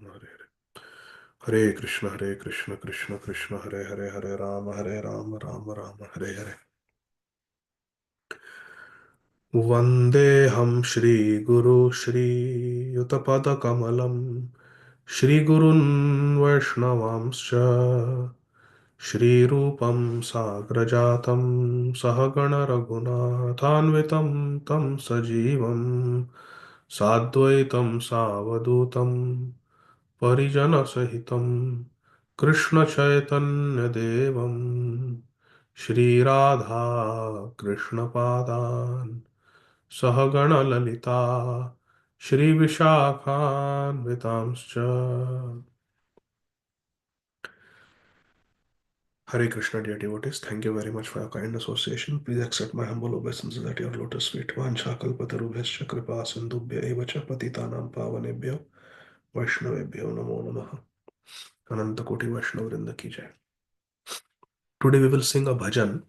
हरे हरे। हरे कृष्ण कृष्ण कृष्ण हरे हरे, हरे राम राम राम हरे हरे। वन्देऽहं श्रीगुरु श्रीयुतपदकमलं श्रीगुरून् वैष्णवांश्च श्रीरूपं साग्रजातं सहगण रघुनाथान्वितं तं सजीवं साद्वैतं सावधूतं परिजनसहितं कृष्णचैतन्यदेवं Shri Radha कृष्णपादान् सहगणललिता श्रीविशाखान्वितांश्च। Hare Krishna, dear devotees, thank you very much for your kind association. Please accept my humble obeisances at your lotus feet. Vancha kalpatarubhyascha kripa sindhubhya eva cha patitanam pavanebhyo vaishnavebhyo namo namaha. Ananta Koti Vaishnav Vrinda ki jai. Today we will sing a bhajan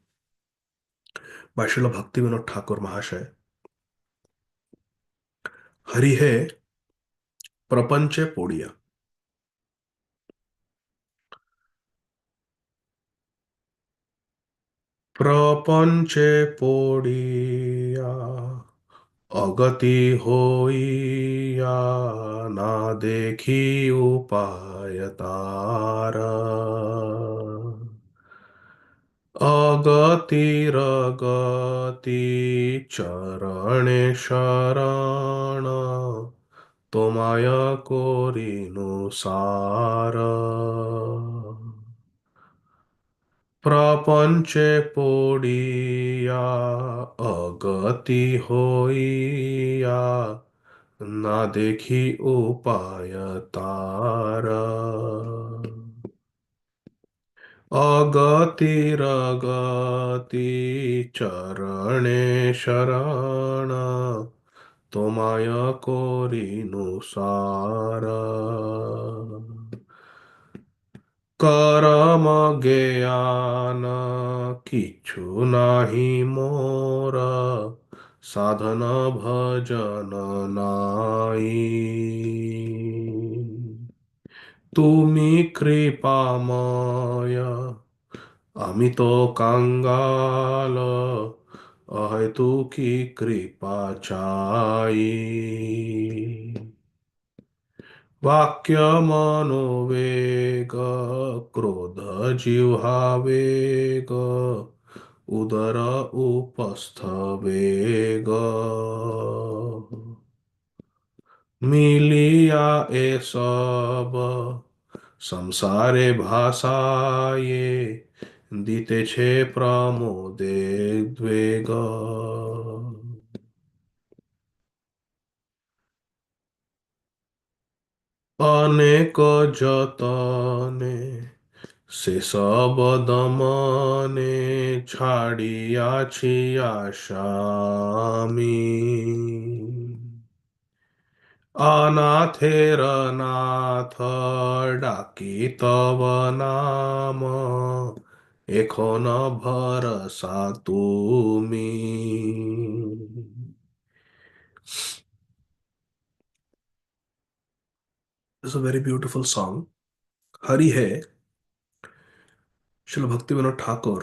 by Srila Bhakti Vinod Thakur Mahashay. Hari hai prapanche podiya. प्रपंचे पोड़िया अगति होइया ना देखी उपाय तारा अगति रगति चरणे शरण তোমায় করিনু সার प्रपंचे पोड़िया अगति होइया ना देखी उपाय तार अगतिरगति चरणे शरण তোমায় করিনু সার करम ज्ञान किछु नाही मोर साधन भजन नाई তুমি কৃপাময় আমি তো কাঙ্গাল অহেতুকি কৃপা চাই वाक्य मनोवेग क्रोध जिह्वावेग उदर उपस्थ वेग मिलिया ए सब संसारे भाषाए দিতেছে প্রমোদে দ্বেগ অনেক যতনে সেসব দমনে ছাড়িয়াছি আশা আমি অনাথের নাথ ডাকি তব নাম এখন ভরসা তুমি It's a very beautiful song. Hari Hai, Srila Bhaktivinoda Thakur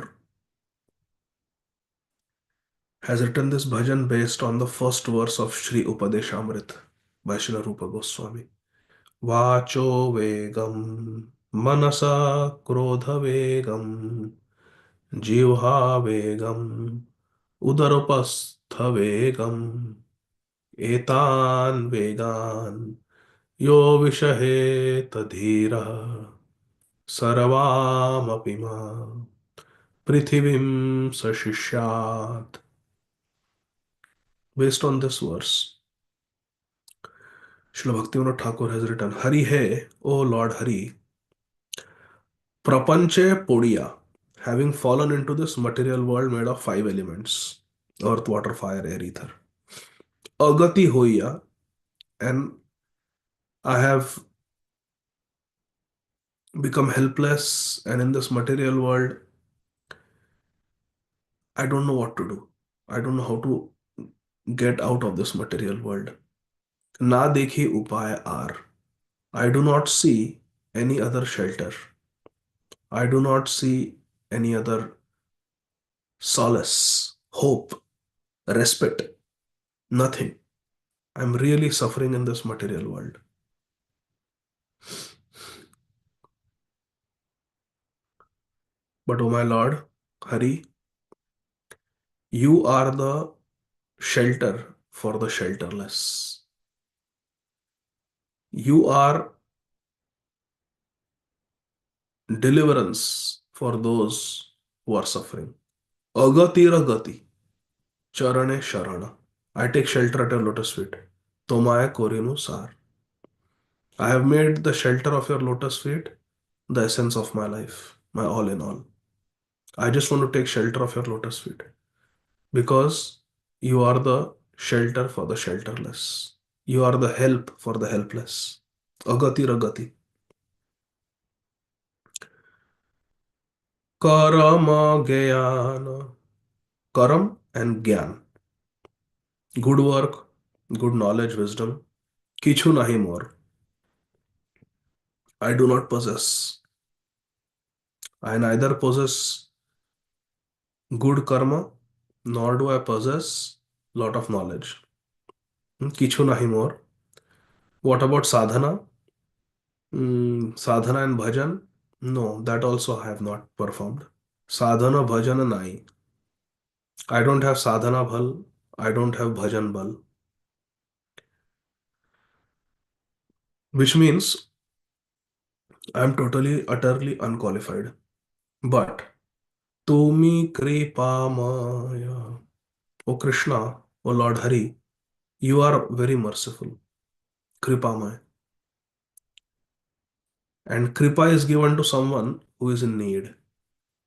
has written this bhajan based on the first verse of Sri Upadeshamrit by Srila Rupa Goswami. Vacho vegam, manasa krodha vegam, jivha vegam, udarupastha vegam, etan vegan, yo vishahe tadhira, sarvam apima, prithivim sashishyat. Based on this verse, Srila Bhaktivinoda Thakur has written, Hari Hai, O Lord Hari, Prapanche Podiya, having fallen into this material world made of five elements earth, water, fire, air, ether. Agati Hoya, and I have become helpless, and in this material world, I don't know what to do. I don't know how to get out of this material world. Na dekhi upaya ar. I do not see any other shelter. I do not see any other solace, hope, respite, nothing. I'm really suffering in this material world. But, oh my Lord, Hari, you are the shelter for the shelterless. You are deliverance for those who are suffering. Agati ragati, charane sharana. I take shelter at your lotus feet. Tomaya korinu sar. I have made the shelter of your lotus feet the essence of my life, my all in all. I just want to take shelter of your lotus feet because you are the shelter for the shelterless. You are the help for the helpless. Agati ragati. Karama gyana. Karam and Gyan. Good work, good knowledge, wisdom. Kichu nahi more. I do not possess. I neither possess good karma, nor do I possess lot of knowledge. Kichu nahi more. What about sadhana? Sadhana and bhajan? No, that also I have not performed. Sadhana, bhajana nahi. I don't have sadhana bhal. I don't have bhajan bhal. Which means I'm totally, utterly unqualified. But Tumi Kripamaya. O Krishna, O Lord Hari, you are very merciful. Kripamaya. And Kripa is given to someone who is in need.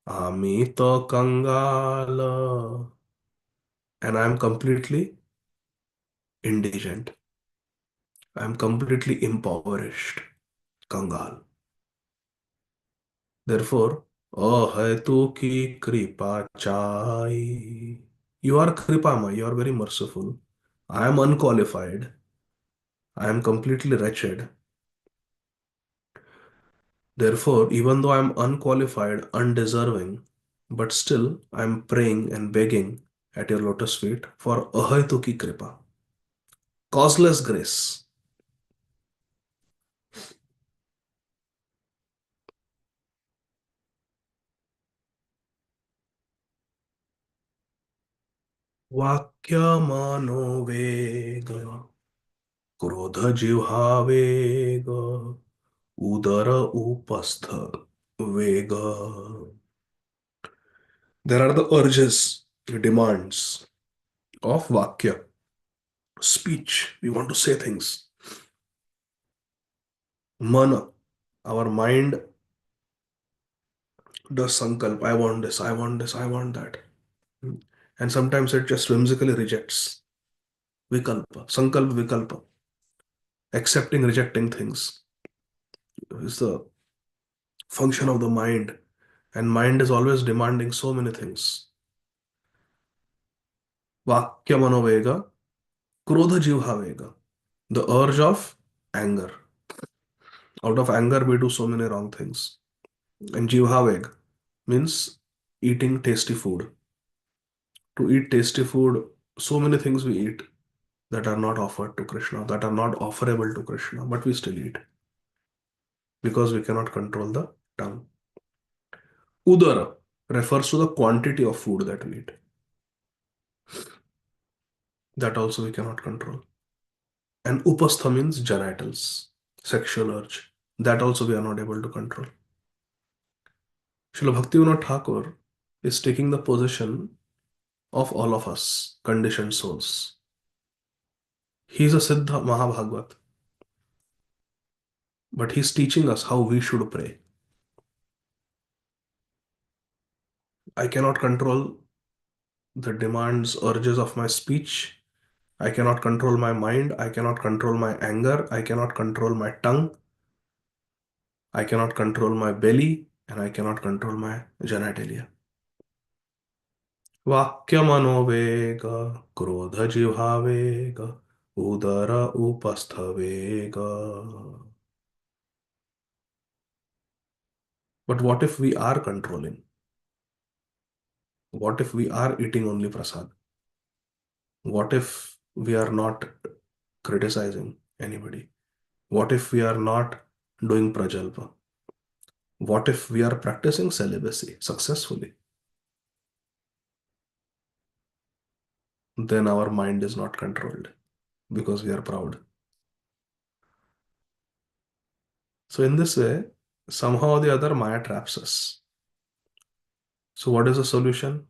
Amito Kangala. And I am completely indigent. I am completely impoverished. Kangal. Therefore, Ahaitu ki kripa chai. You are Kripama, you are very merciful. I am unqualified. I am completely wretched. Therefore, even though I am unqualified, undeserving, but still I am praying and begging at your lotus feet for Ahaituki Kripa, causeless grace. Vakyamano vega, krodha jivhavega, udara upastha vega. There are the urges, the demands of Vakya, speech. We want to say things. Mana, our mind does sankalp. I want this, I want this, I want that. And sometimes it just whimsically rejects. Vikalpa, sankalpa, vikalpa. Accepting, rejecting things is the function of the mind. And mind is always demanding so many things. Vakya manovega, krodha jivhavega. The urge of anger. Out of anger, we do so many wrong things. And jivhaveg means eating tasty food. To eat tasty food, so many things we eat that are not offered to Krishna, that are not offerable to Krishna, but we still eat because we cannot control the tongue. Udara refers to the quantity of food that we eat. That also we cannot control. And upastha means genitals, sexual urge. That also we are not able to control. Srila Bhaktivinoda Thakur is taking the position of all of us, conditioned souls. He is a Siddha Mahabhagavat, but he's teaching us how we should pray. I cannot control the demands, urges of my speech. I cannot control my mind. I cannot control my anger. I cannot control my tongue. I cannot control my belly. And I cannot control my genitalia. Vakyamanovega, krodha jivhavega, udara upasthavega. But what if we are controlling? What if we are eating only prasad? What if we are not criticizing anybody? What if we are not doing prajalpa? What if we are practicing celibacy successfully? Then our mind is not controlled because we are proud. So, in this way, somehow or the other, Maya traps us. So, what is the solution?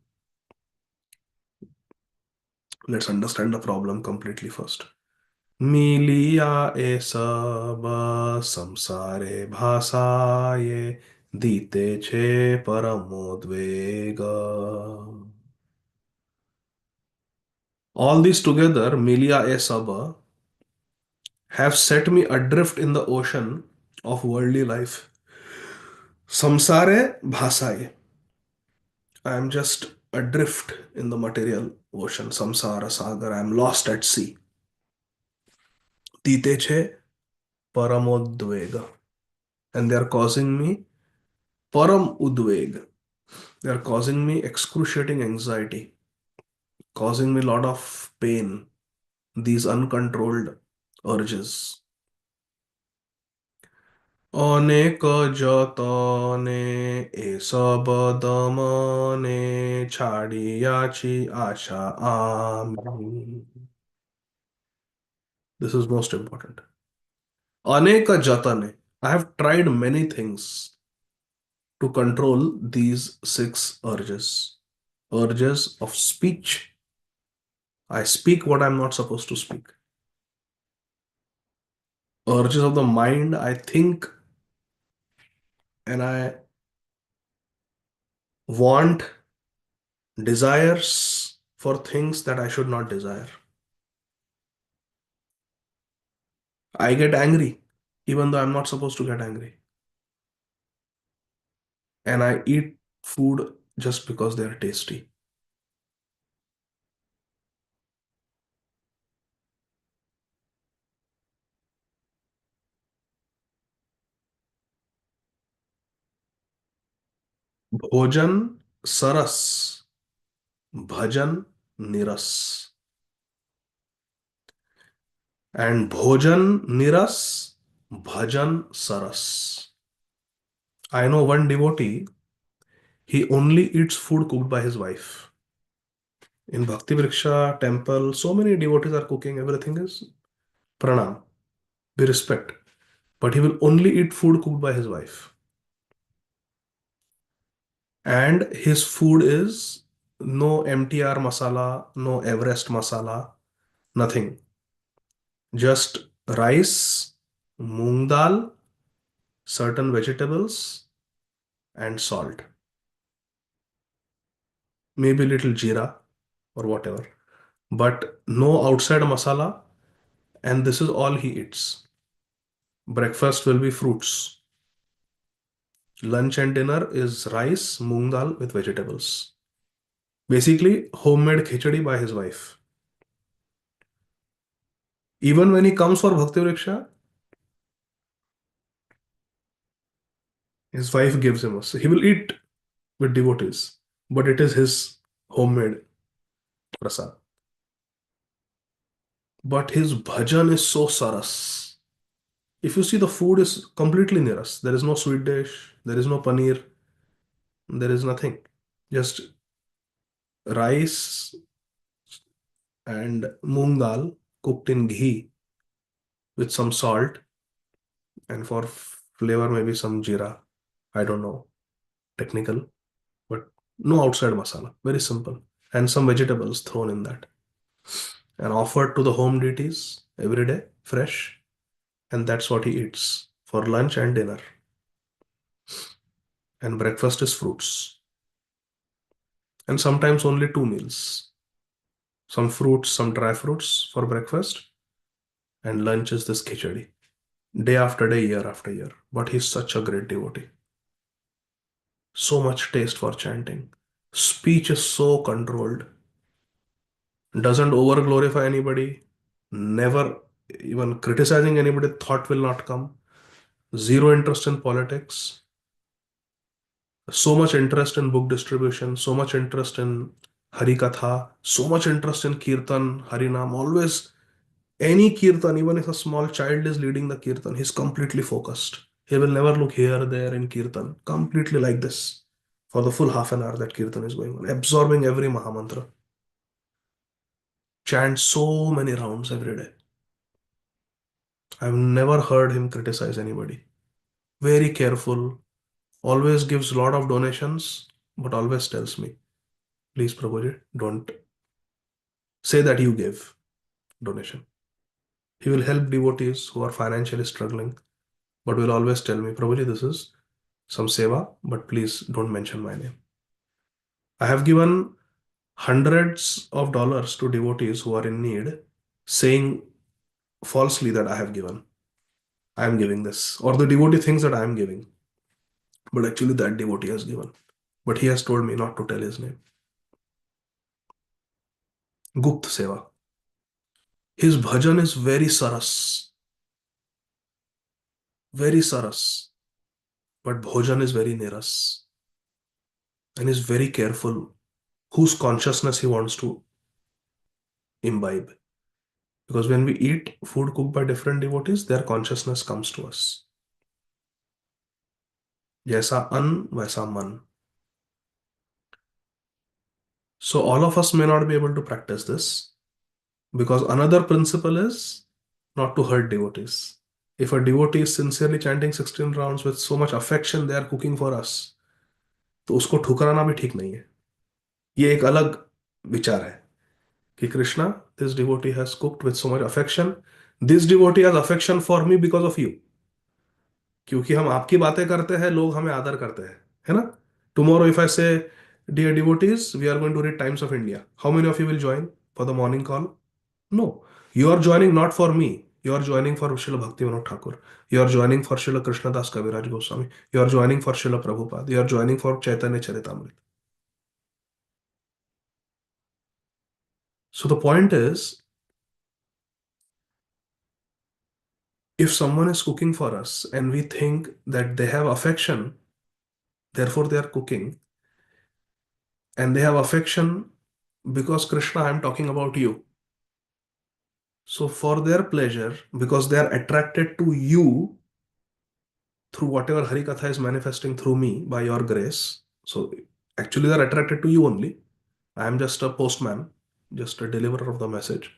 Let's understand the problem completely first. मिलिया ए सब संसारे भाषाये दीते छे परमोद्वेग. All these together, milia e sab, have set me adrift in the ocean of worldly life. Samsare bhasaye. I am just adrift in the material ocean. Samsara sagar. I am lost at sea. Tite che paramodvega. And they are causing me param udveg. They are causing me excruciating anxiety, causing me a lot of pain, these uncontrolled urges. अनेक जतने एसब दमने छाड़ियाची आशा आमी. This is most important. अनेक जतने. I have tried many things to control these six urges. Urges of speech. I speak what I'm not supposed to speak. Urges of the mind. I think and I want desires for things that I should not desire. I get angry even though I'm not supposed to get angry. And I eat food just because they are tasty. भोजन सरस, bhajan niras. And bhojan niras, bhajan saras. I know one devotee, he only eats food cooked by his wife. In Bhakti Vriksha temple, so many devotees are cooking, everything is pranam. We respect. But he will only eat food cooked by his wife. And his food is no MTR masala, no Everest masala, nothing. Just rice, moong dal, certain vegetables, and salt. Maybe little jeera or whatever. But no outside masala, and this is all he eats. Breakfast will be fruits. Lunch and dinner is rice, moong dal with vegetables. Basically, homemade khichdi by his wife. Even when he comes for Bhakti Vriksha, his wife gives him. So he will eat with devotees, but it is his homemade prasad. But his bhajan is so saras. If you see, the food is completely niras. There is no sweet dish, there is no paneer, there is nothing. Just rice and moong dal cooked in ghee with some salt, and for flavor, maybe some jeera. I don't know, technical, but no outside masala. Very simple. And some vegetables thrown in that. And offered to the home deities every day, fresh. And that's what he eats for lunch and dinner. And breakfast is fruits. And sometimes only two meals. Some fruits, some dry fruits for breakfast. And lunch is this khichdi. Day after day, year after year. But he's such a great devotee. So much taste for chanting. Speech is so controlled. Doesn't over glorify anybody. Never even criticizing anybody, thought will not come. Zero interest in politics. So much interest in book distribution, so much interest in Hari Katha, so much interest in Kirtan, Harinam. Always, any Kirtan, even if a small child is leading the Kirtan, he's completely focused. He will never look here, there in Kirtan. Completely like this for the full half an hour that Kirtan is going on, absorbing every Mahamantra. Chant so many rounds every day. I've never heard him criticize anybody. Very careful, always gives lot of donations, but always tells me, please, Prabhuji, don't say that you gave donation. He will help devotees who are financially struggling, but will always tell me, Prabhuji, this is some seva, but please don't mention my name. I have given hundreds of dollars to devotees who are in need, saying falsely that I have given. I am giving this. Or the devotee thinks that I am giving, but actually that devotee has given. But he has told me not to tell his name. Gupt Seva. His bhajan is very saras, but bhojan is very neras, and is very careful whose consciousness he wants to imbibe. Because when we eat food cooked by different devotees, their consciousness comes to us. जैसा अन्न वैसा मन. So all of us may not be able to practice this because another principle is not to hurt devotees. If a devotee is sincerely chanting 16 rounds with so much affection they are cooking for us, तो उसको ठुकराना भी ठीक नहीं है. ये एक अलग विचार है कि Krishna, this devotee has cooked with so much affection. This devotee has affection for me because of you. क्योंकि हम आपकी बातें करते हैं, लोग हमें आदर करते हैं, है ना? Tomorrow if I say, dear devotees, we are going to read Times of India, how many of you will join for the morning call? No. You are joining not for me. You are joining for Srila Bhaktivinoda Thakur. You are joining for Srila Krishnadas Kaviraj Goswami. You are joining for Srila Prabhupada. You are joining for Chaitanya Charitamrita. So the point is, if someone is cooking for us and we think that they have affection, therefore they are cooking, and they have affection because Krishna, I am talking about you. So for their pleasure, because they are attracted to you through whatever Hari Katha is manifesting through me by your grace. So actually, they are attracted to you only. I am just a postman, just a deliverer of the message.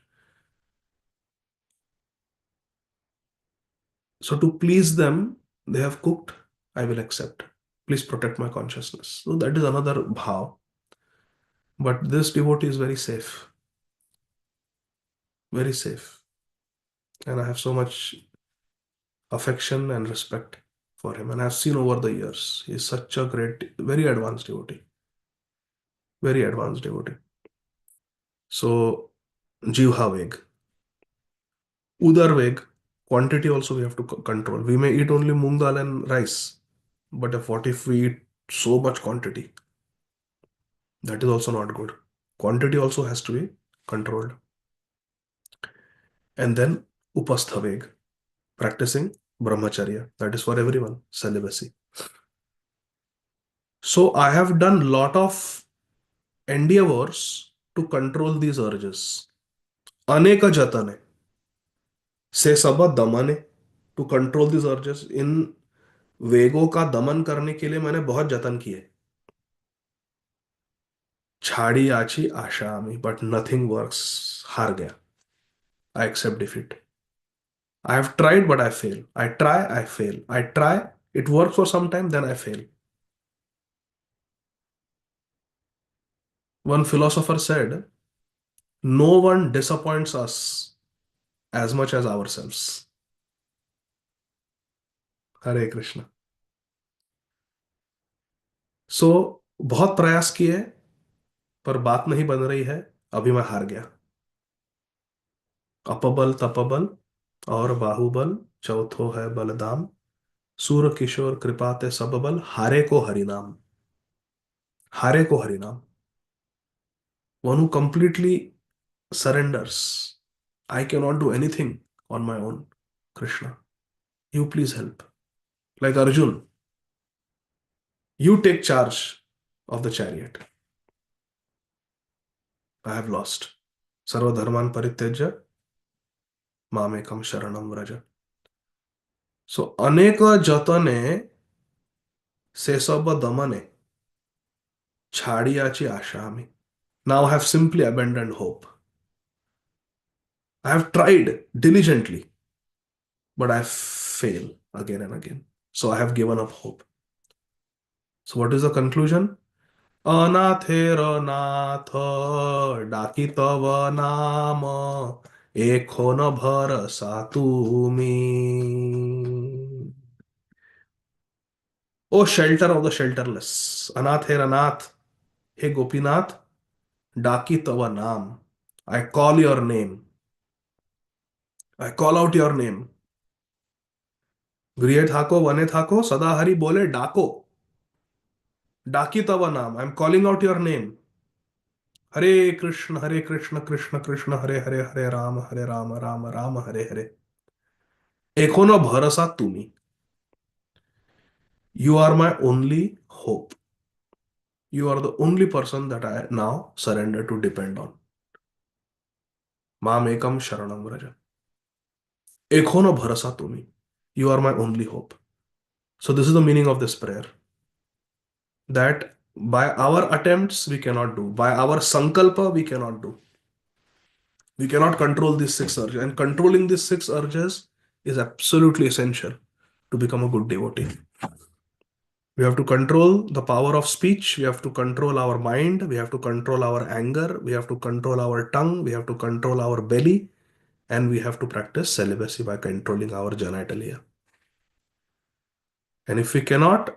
So to please them, they have cooked, I will accept. Please protect my consciousness. So that is another bhav. But this devotee is very safe, very safe. And I have so much affection and respect for him. And I've seen over the years, he is such a great, very advanced devotee. Very advanced devotee. So, Jivha Veg. Udar Veg, quantity also we have to control. We may eat only moong dal and rice, but if we eat so much quantity, that is also not good. Quantity also has to be controlled. And then Upastha Veg, practicing brahmacharya. That is for everyone, celibacy. So I have done lot of endeavors to control these urges. Aneka jatane से सब दमने to control this urges. इन वेगों का दमन करने के लिए मैंने बहुत जतन किए. छाड़ी आछी आशा आमी, बट नथिंग वर्क्स. हार गया. I accept defeat. I have tried but I fail. I try, I fail. I try, it works for some time, then I fail. One philosopher said, no one disappoints us as much as ourselves. हरे कृष्णा. सो बहुत प्रयास किए पर बात नहीं बन रही है. अभी मैं हार गया. अपबल तपबल और बाहुबल चौथो है बलदाम. सूर किशोर कृपा ते सब बल, हारे को हरिनाम. हारे को हरिनाम. One who completely surrenders. I cannot do anything on my own. Krishna, you please help. Like Arjun. You take charge of the chariot. I have lost. Sarva dharman parityajya mamekam sharanam vraja. So aneka jatane sesaba damane chhadiyachi ashami. Now I have simply abandoned hope. I have tried diligently, but I fail again and again. So I have given up hope. So what is the conclusion? अनाथेर नाथ डाकी तव नाम एखो न भरसा तुमी. O shelter of the shelterless, अनाथेर नाथ, हे गोपीनाथ, डाकी तव नाम. I call your name. I call out your name. गृहे थाको वने थाको सदा हरि बोले डाको. डाकी तव नाम. I am calling out your name. हरे कृष्ण कृष्ण कृष्ण हरे हरे हरे राम राम राम हरे हरे. एकोनो भरोसा तुम्ही. You are my only hope. You are the only person that I now surrender to depend on. Mam ekam sharanam vraja. Ekhono bharasa tumi. You are my only hope. So this is the meaning of this prayer. That by our attempts we cannot do. By our sankalpa we cannot do. We cannot control these six urges. And controlling these six urges is absolutely essential to become a good devotee. We have to control the power of speech. We have to control our mind. We have to control our anger. We have to control our tongue. We have to control our belly. And we have to practice celibacy by controlling our genitalia. And if we cannot,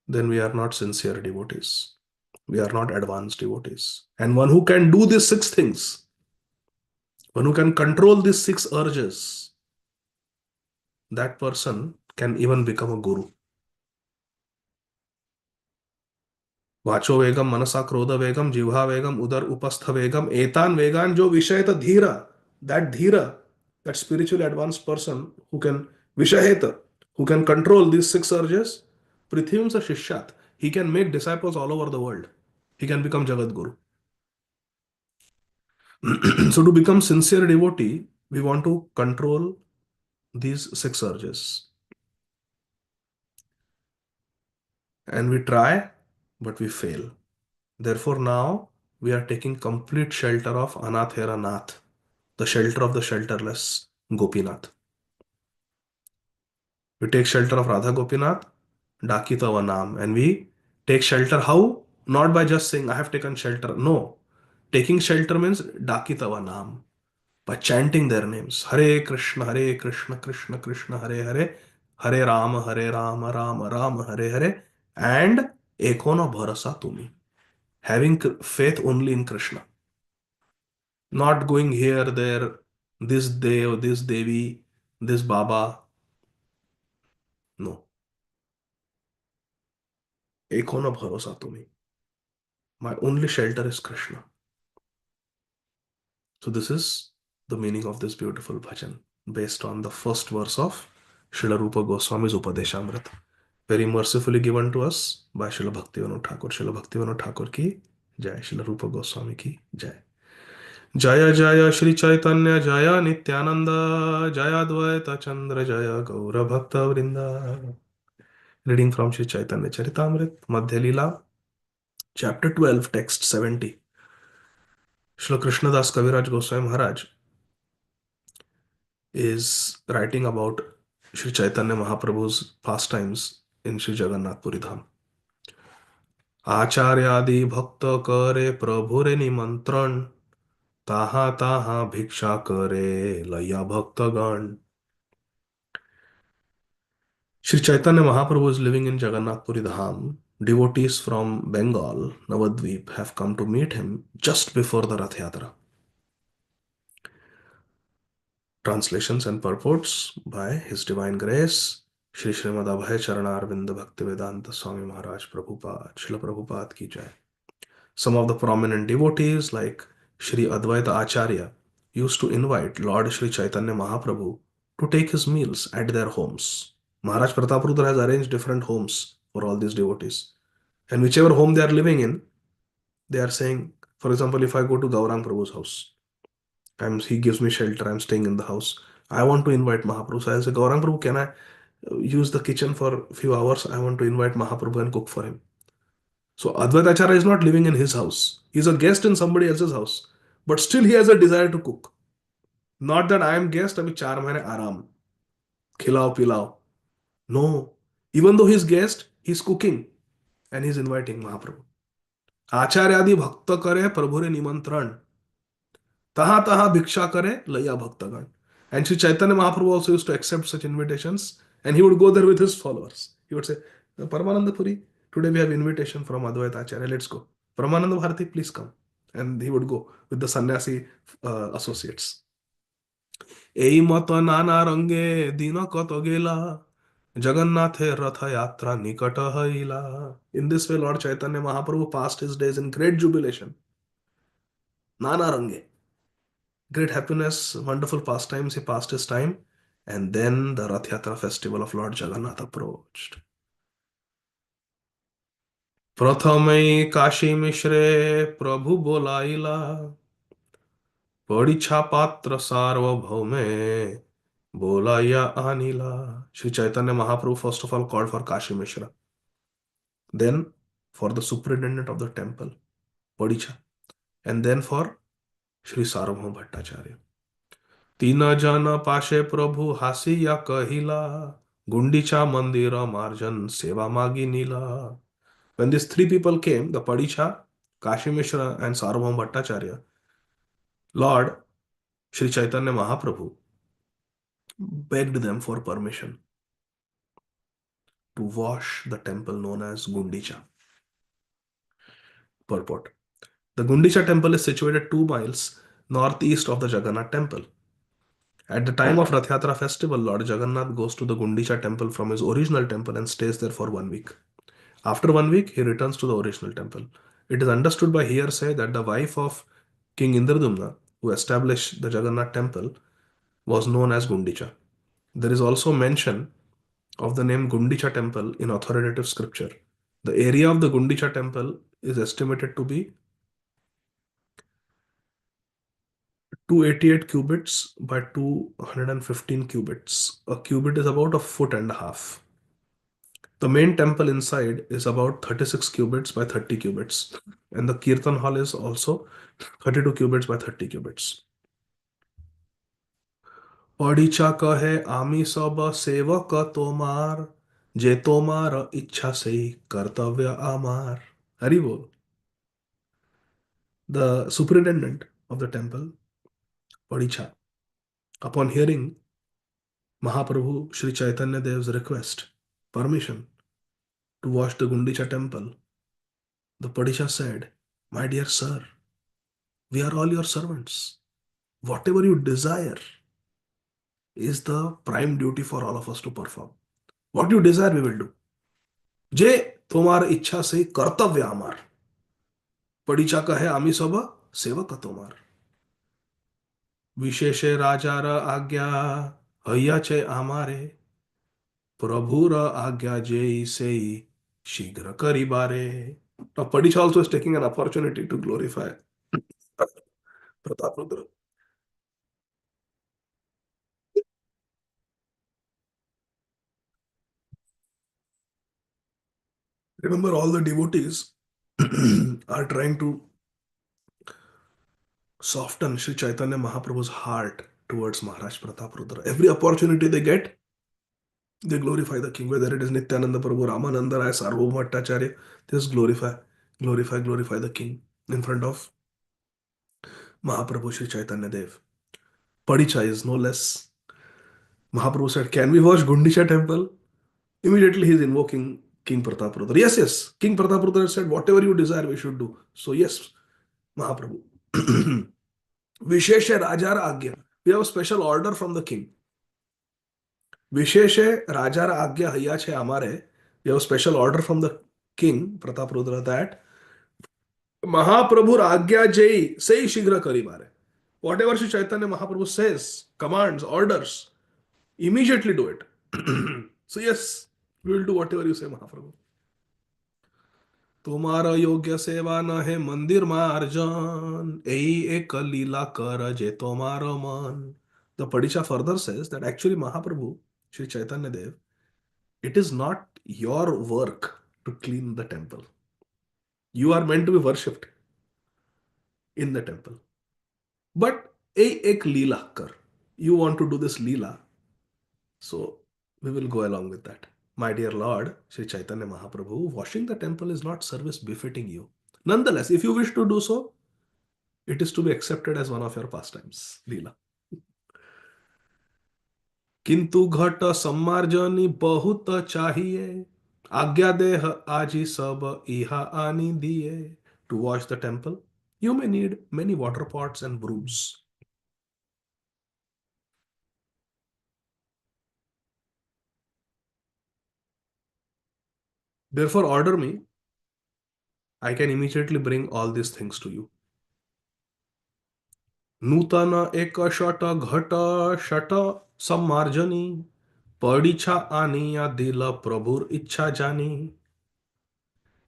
then we are not sincere devotees. We are not advanced devotees. And one who can do these six things, one who can control these six urges, that person can even become a guru. वाचो वेगम मनसा क्रोध वेगम जिह्वा वेगम उदर उपस्थ वेगम एतान वेगान जो विषयत धीरा. That Dheera, that spiritually advanced person who can vishayeta, who can control these six urges, prithim sa shishyat, he can make disciples all over the world. He can become Jagat Guru. So to become sincere devotee, we want to control these six urges. And we try, but we fail. Therefore, now we are taking complete shelter of Anathera Nath, the shelter of the shelterless Gopinath. We take shelter of Radha Gopinath, Dakitava Nam, and we take shelter how? Not by just saying, I have taken shelter. No. Taking shelter means Dakitava Nam, by chanting their names. Hare Krishna, Krishna Krishna, Hare Hare, Hare Rama, Rama Rama, Hare Hare, and Ekono Bharasa Tumi. Having faith only in Krishna. Not going here, there, this Dev, this Devi, this Baba. No. Ekono Bharosa Tumi. My only shelter is Krishna. So this is the meaning of this beautiful bhajan based on the first verse of Srila Rupa Goswami's Upadeshamrita, very mercifully given to us by Srila Bhaktivinoda Thakur. Srila Bhaktivinoda Thakur ki jai, Srila Rupa Goswami ki jai. Jaya Jaya Shri Chaitanya Jaya Nityananda Jaya Advaita Chandra Jaya Gaura Bhakta Vrinda. Reading from Shri Chaitanya Charitamrita, Madhya Lila, chapter 12, text 70. Srila Krishnadas Kaviraj Goswami Maharaj is writing about Sri Chaitanya Mahaprabhu's pastimes in Sri Jagannath Puri Dham. आचार्यादि भक्त करे प्रभु रे निमंत्रण ताहा ताहा भिक्षा करे लया भक्तगण. Sri Chaitanya Mahaprabhu is living in Jagannath Puri Dham. Devotees from Bengal, Navadvip, have come to meet him just before the Rath Yatra. Translations and purports by His Divine Grace, Shri Srimad Abhay Charanarvinda Bhaktivedanta Swami Maharaj Prabhupada, Srila Prabhupada ki jai. Some of the prominent devotees like Shri Advaita Acharya used to invite Lord Shri Chaitanya Mahaprabhu to take his meals at their homes. Maharaj Prataprudra has arranged different homes for all these devotees. And whichever home they are living in, they are saying, for example, if I go to Gaurang Prabhu's house, he gives me shelter, I'm staying in the house. I want to invite Mahaprabhu. So I say, Gaurang Prabhu, can I use the kitchen for a few hours? I want to invite Mahaprabhu and cook for him. So Advaita Acharya is not living in his house. He's a guest in somebody else's house. But still he has a desire to cook. Not that I am guest, abhi 4 mahine aram. Khilao pilao. No. Even though he's guest, he's cooking and he's inviting Mahaprabhu. आचार्यादि भक्त करे प्रभुरे निमंत्रण तहा तहा भिक्षा करे लैया भक्तगण. And Sri Chaitanya Mahaprabhu also used to accept such invitations and he would go there with his followers. He would say, Paramananda Puri, today we have invitation from Advaita Acharya, let's go. Paramananda Bharati, please come. And he would go with the sannyasi associates. এই মত নানা রঙ্গে দিন কত গেলা জগন্নাথের রথযাত্রা নিকট হইলা. In this way, Lord Chaitanya Mahaprabhu passed his days in great jubilation. Nana range. Great happiness, wonderful pastimes, he passed his time. And then the Rath Yatra festival of Lord Jagannath approached. प्रथमई Kashi मिश्रे प्रभु बोलाइला परीक्षा पात्र सार्वभौमे बोलाया anila. Sri Chaitanya Mahaprabhu first of all called for Kashi Mishra. Then for the superintendent of the temple, Padicha. And then for Sri Sarvabhauma Bhattacharya. तीन जन पाशे प्रभु हासिया कहिला गुंडीचा मंदिर मार्जन सेवा मागी नीला. When these three people came, the Padicha, Kashi Mishra, and Sarvabhauma Bhattacharya, Lord Sri Chaitanya Mahaprabhu begged them for permission to wash the temple known as Gundicha. Purport. The Gundicha temple is situated 2 miles northeast of the Jagannath temple. At the time of Rath Yatra festival, Lord Jagannath goes to the Gundicha temple from his original temple and stays there for 1 week. After 1 week, he returns to the original temple. It is understood by hearsay that the wife of King Indradumna, who established the Jagannath temple, was known as Gundicha. There is also mention of the name Gundicha temple in authoritative scripture. The area of the Gundicha temple is estimated to be 288 cubits by 215 cubits. A cubit is about a foot and a half. The main temple inside is about 36 cubits by 30 cubits. And the Kirtan hall is also 32 cubits by 30 cubits. पढ़िचा कहे आमी सब सेवक तोमार जे तोमार इच्छा से कर्तव्य आमार. Hari bol. The superintendent of the temple, Padicha, upon hearing Mahaprabhu Sri Chaitanya Dev's request, permission to wash the Gundicha temple, the Padicha said, My dear sir, we are all your servants. Whatever you desire is the prime duty for all of us to perform. What you desire, we will do. जे तुम्हार इच्छा से कर्तव्य आमार. पडिचा कहे आमी सब सेवक तोमार. विशेषे राजार आज्ञा हइया छे आमारे प्रभुर आज्ञा जेई सेई शीघ्र करी बारे. Now Padicha also is taking an opportunity to glorify Prataprudra. Remember, all the devotees are trying to soften Sri Chaitanya Mahaprabhu's heart towards Maharaj Prataprudra. Every opportunity they get, they glorify the king. Whether it is Nityananda Prabhu, Ramananda Rai, Sarvabhauma Bhattacharya, they just glorify the king in front of Mahaprabhu Sri Chaitanya Dev. Padicha is no less. Mahaprabhu said, Can we wash Gundicha temple? Immediately he is invoking King Prataprudra. Yes. King Prataprudra said, Whatever you desire, we should do. So, yes, Mahaprabhu. Vishesha Rajara Agya. We have a special order from the king. Vishesha Rajara Agya Haya Che Amare. We have a special order from the king, Prataprudra, that Mahaprabhu Agya Jai Say Shigra Kari Mare. Whatever Sri Chaitanya Mahaprabhu says, commands, orders, immediately do it. So, yes, we will do whatever you say, Mahaprabhu. तुम्हारा योग्य सेवा न है मंदिर मार्जन, यही एक लीला कर जे तुम्हारो मन. The Padisha further says that actually Mahaprabhu, Sri Chaitanya Dev, it is not your work to clean the temple. You are meant to be worshipped in the temple. But ek leela kar. You want to do this leela, so we will go along with that. My dear Lord, Sri Chaitanya Mahaprabhu, washing the temple is not service befitting you. Nonetheless, if you wish to do so, it is to be accepted as one of your pastimes, leela. किंतु घट सम्मार्जनी बहुत चाहिए, आज्ञा देह आजी सब इहा आनी दिए. To wash the temple, you may need many water pots and brooms. Therefore, order me. I can immediately bring all these things to you. नूतन एक शट घट शट सम्मार्जनी, पडीछा आनी या दिल प्रभुर इच्छा जानी.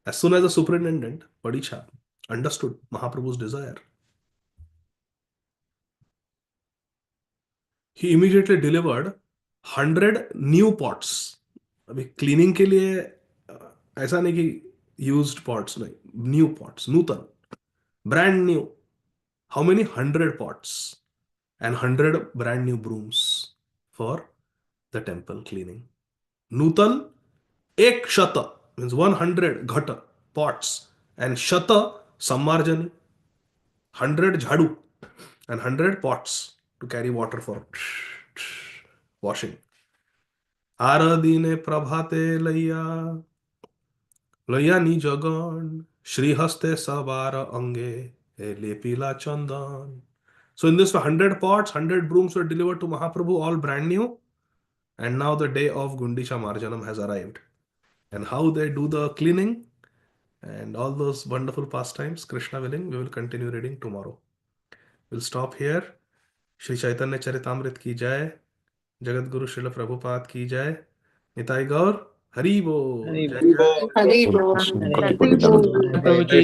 As soon as the superintendent, Padicha, understood Mahaprabhu's desire, he immediately delivered 100 new pots. अभी cleaning के लिए ऐसा नहीं कि यूज्ड पॉट्स, नहीं, new pots, Nutan, brand new. How many? 100 pots and 100 brand new brooms for the temple cleaning. Nutan ek shata means 100 ghata pots and shata sammarjani, 100 jhadu and 100 pots to carry water for washing. आरदीने प्रभाते लैया लैया निजगण, श्रीहस्ते सवार अंगे लेपिला chandan. So in this 100 pots, 100 brooms were delivered to Mahaprabhu, all brand new. And now the day of Gundisha Marjanam has arrived. And how they do the cleaning and all those wonderful pastimes, Krishna willing, we will continue reading tomorrow. We'll stop here. Shri Chaitanya Charitamrit ki jai. Jagat Guru Srila Prabhupada ki jai. Nitai Gaur, Hari Bol. Hari Jai बोल Jai. Hari बोल. कृष्ण हरे पति हरि पतितान बोल. जय जय